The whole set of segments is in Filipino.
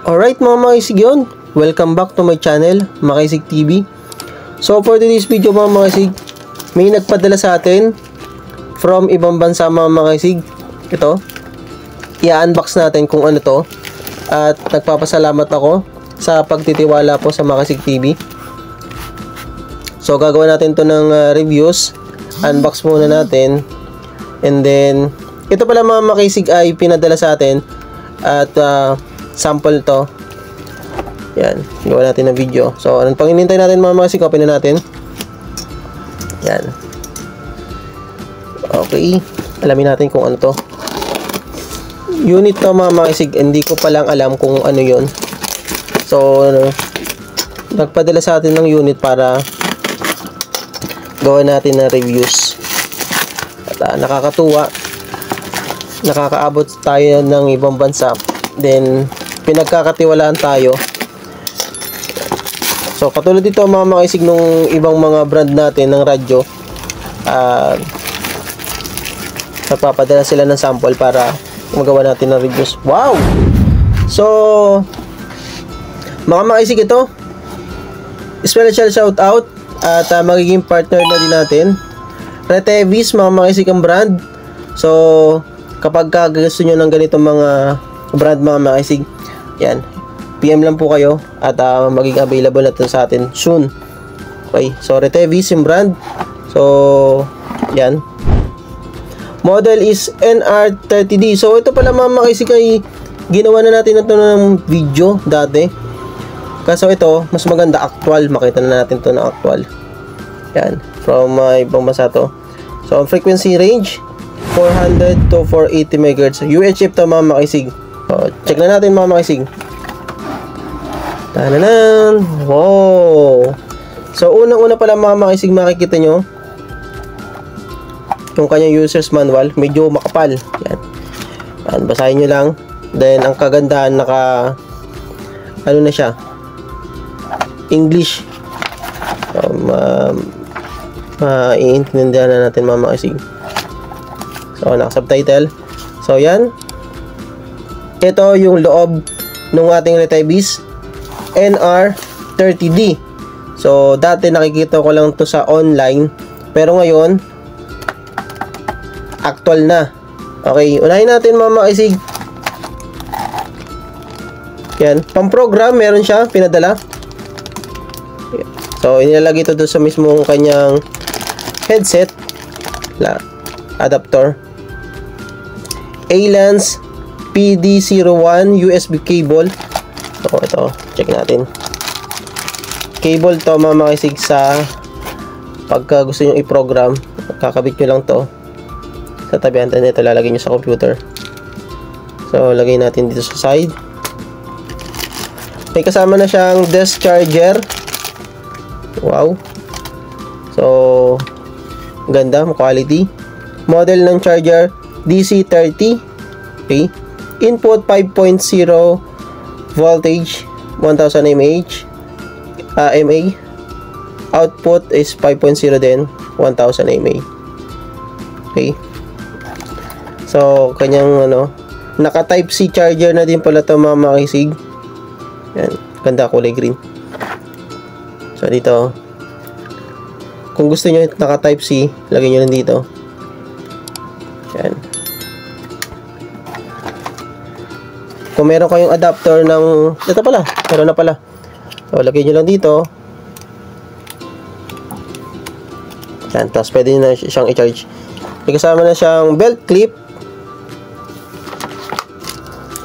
Alright mga makaisig yun, welcome back to my channel, Makaisig TV. So for today's video mga makaisig, may nagpadala sa atin from ibang bansa mga makaisig. Ito, i-unbox natin kung ano to. At nagpapasalamat ako sa pagtitiwala po sa Makaisig TV. So gagawin natin to ng reviews. Unbox muna natin. And then, ito pala mga makaisig ay pinadala sa atin. At sample to. Yan, gawa natin ng video. So, anong pang hinintay natin mga makaisig? Open na natin. Yan. Okay. Alamin natin kung ano to. Unit to mga makaisig. Hindi ko palang alam kung ano yon. So, nagpadala sa atin ng unit para gawa natin ng reviews. At nakakatuwa. Nakakaabot tayo ng ibang bansa. Then, pinagkakatiwalaan tayo. So, katulad dito mga makaisig nung ibang mga brand natin ng radyo, nagpapadala sila ng sample para magawa natin ng reviews. Wow! So, mga makaisig ito, special shout out at magiging partner na din natin. Retevis, mga makaisig ang brand. So, kapag gusto nyo ng ganitong mga brand mga makaisig, yan, PM lang po kayo at magiging available na ito sa atin soon. Okay, so Retevis yung brand. So, yan. Model is NR30D. So, ito pala mga makaisig ay ginawa na natin ito ng video dati. Kaso ito, mas maganda actual. Makita na natin ito na actual. Yan, from ibang bansa to. So, frequency range 400 to 480 MHz. UHF to mga makaisig. So, check na natin mga makaisig. Tananan! Wow! So, unang-una pala mga makaisig, makikita nyo yung kanyang user's manual. Medyo makapal. Yan. Yan, basahin nyo lang. Then, ang kagandahan, ano na siya? English. So, maiintindihan na natin mga makaisig. So, naka-subtitle. So, yan. Ito yung loob ng ating Retevis NR30D. So, dati nakikita ko lang to sa online. Pero ngayon, actual na. Okay, unahin natin mga makaisig. Yan. Pang-program, meron siya, pinadala. So, inilalagay ito doon sa mismong kanyang headset. Adapter. A-Lens PD01 USB cable. So, ito, check natin. Cable to mga makaisig sa pagka gusto nyo i-program. Kakabit nyo lang to sa tabihan. Ito, lalagay nyo sa computer. So, lagay natin dito sa side. May kasama na siyang desk charger. Wow. So, ganda, quality. Model ng charger DC30. Okay. Input 5.0 voltage 1000 mAh. MA. Output is 5.0 din, 1000 mAh. Okay. So, kanyang naka type C charger na din pala ito mga makaisig. Yan, ganda, kulay green. So, dito, kung gusto nyo naka type C, lagay nyo lang dito. Yan. Kung meron kayong adapter ng, ito pala, meron na pala. So, lagay nyo lang dito. Yan, tapos pwede nyo na siyang i-charge. May kasama na siyang belt clip.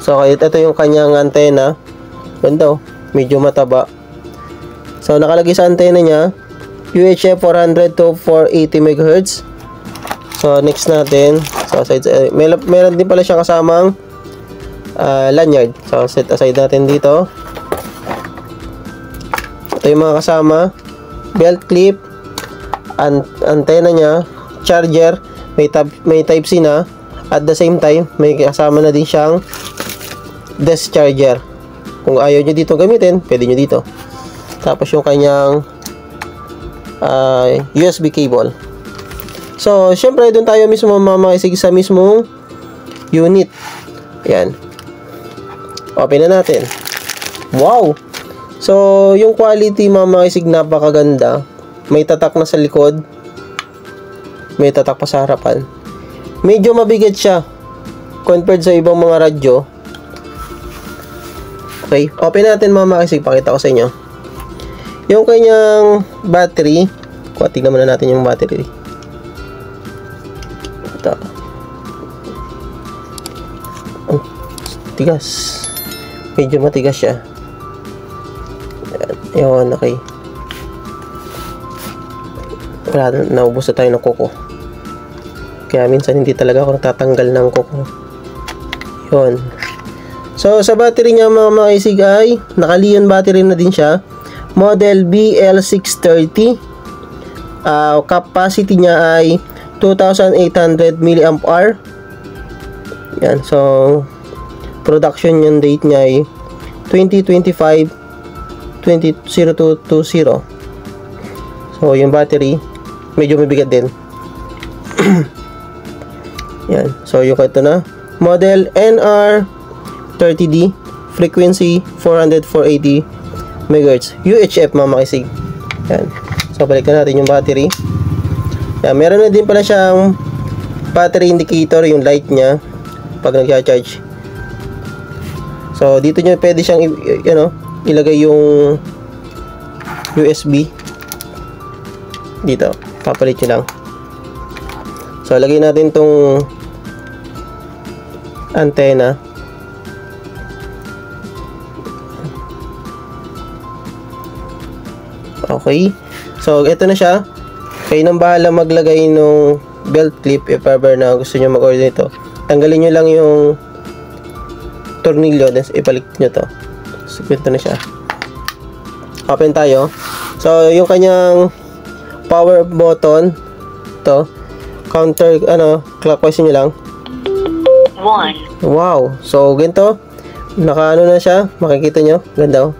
So, ito yung kanyang antena. Ganda, medyo mataba. So, nakalagay sa antena niya, UHF 400 to 480 MHz. So, next natin. So, meron din pala siyang kasamang lanyard. So, set aside natin dito. Ito yung mga kasama. Belt clip. Antena niya. Charger. May type C na. At the same time, may kasama na din siyang desk charger. Kung ayaw nyo dito gamitin, pwede nyo dito. Tapos yung kanyang USB cable. So, syempre, doon tayo mismo mamaisig sa mismong unit. Ayan. Open na natin. Wow! So, yung quality mga isig napakaganda. May tatak na sa likod. May tatak pa sa harapan. Medyo mabigat siya compared sa ibang mga radyo. Okay, open natin mga isig. Pakita ko sa inyo. Yung kanyang battery. Tignan muna natin yung battery. Ito. Tigas. Medyo matigas siya. Ayan, okay. Wala, naubos na tayo ng kuko. Kaya minsan hindi talaga ako natatanggal ng kuko. Yun. So, sa battery niya mga isig ay naka-Li-ion battery na din siya. Model BL630. Capacity niya ay 2,800 mAh. Yan. So, production yung date niya ay 2025-2020. So, yung battery medyo mabigat din. Yan. So, yung ito na. Model NR30D. Frequency 480 MHz. UHF mga makisig. Yan. So, balikan natin yung battery. Yan. Meron na din pala siyang battery indicator, yung light niya pag nag-charge. So, dito nyo pwede siyang ilagay yung USB. Dito. Papalit nyo lang. So, lagay natin tong antenna. Okay. So, ito na siya. Kayo nang bahala maglagay ng belt clip if ever na gusto nyo mag-order nito. Tanggalin nyo lang yung tornilyo, then ibalik nyo to. So, ito na siya. Open tayo. So, yung kanyang power button, to counter, clockwise nyo lang. 1. Wow. So, ganito. Naka na siya. Makikita nyo. Ganda.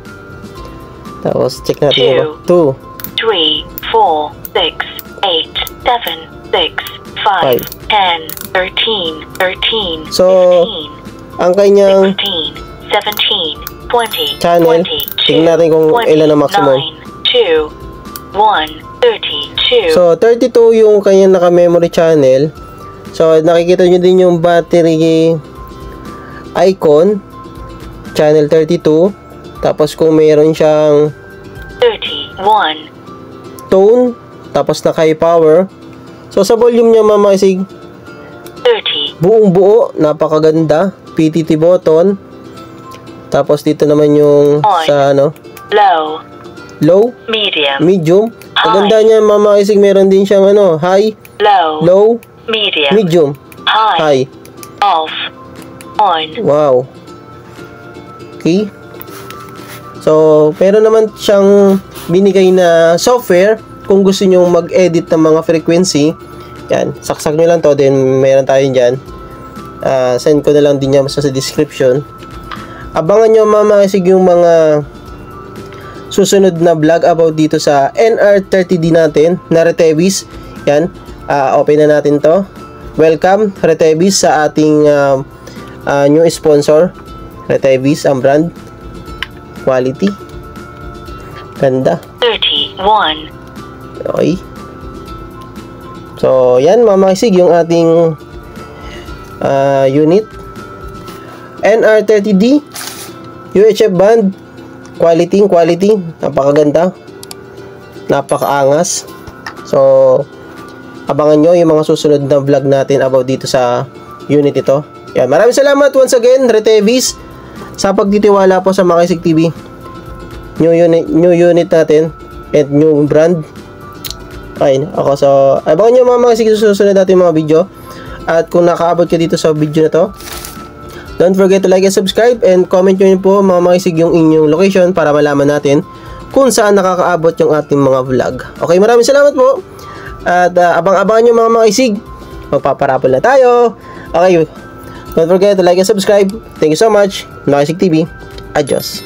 Tapos, check natin. 2, 3, 4, 6, 8, 7, 6, 5, 10, 13, 13, so, 15. Ang kanyang 16, 17, 20, channel, 22, tingnan natin kung 20, ilan ang maximum. 9, 2, 1, 32. So, 32 yung kanyang naka-memory channel. So, nakikita nyo din yung battery icon. Channel 32. Tapos, kung mayroon siyang 31 tone. Tapos, naka-high power. So, sa volume niya mamasig 30. Buong buo. Napakaganda. PTT button. Tapos dito naman yung on, sa low, medium. Maganda niya mamakisig, meron din siyang high, low, medium, high, off, on. Wow. Okay. So, meron naman siyang binigay na software kung gusto niyo mag-edit ng mga frequency. Yan, saksak nyo lang to, then meron tayo dyan. Send ko na lang din yan sa description. Abangan nyo mamakisig yung mga susunod na vlog about dito sa NR30D natin na Retevis. Yan, open na natin to. Welcome Retevis sa ating new sponsor. Retevis ang brand. Quality. Ganda. 31. Okay. So, yan mamakisig yung ating unit. NR30D UHF band. Quality. Napakaganda. Napakaangas. So, abangan nyo yung mga susunod na vlog natin about dito sa unit ito. Yan. Maraming salamat once again, Retevis, sa pagtitiwala po sa Makisig TV. New unit natin and new brand. Okay, ako. So, abangan nyo mga Makisig susunod natin mga video. At kung nakaabot ka dito sa video na to, don't forget to like and subscribe, and comment nyo po mga Makisig yung inyong location para malaman natin kung saan nakakaabot yung ating mga vlog. Okay, maraming salamat po. At abang-abangan nyo mga Makisig. Magpaparapol na tayo. Okay, don't forget to like and subscribe. Thank you so much. Makisig TV. Adios.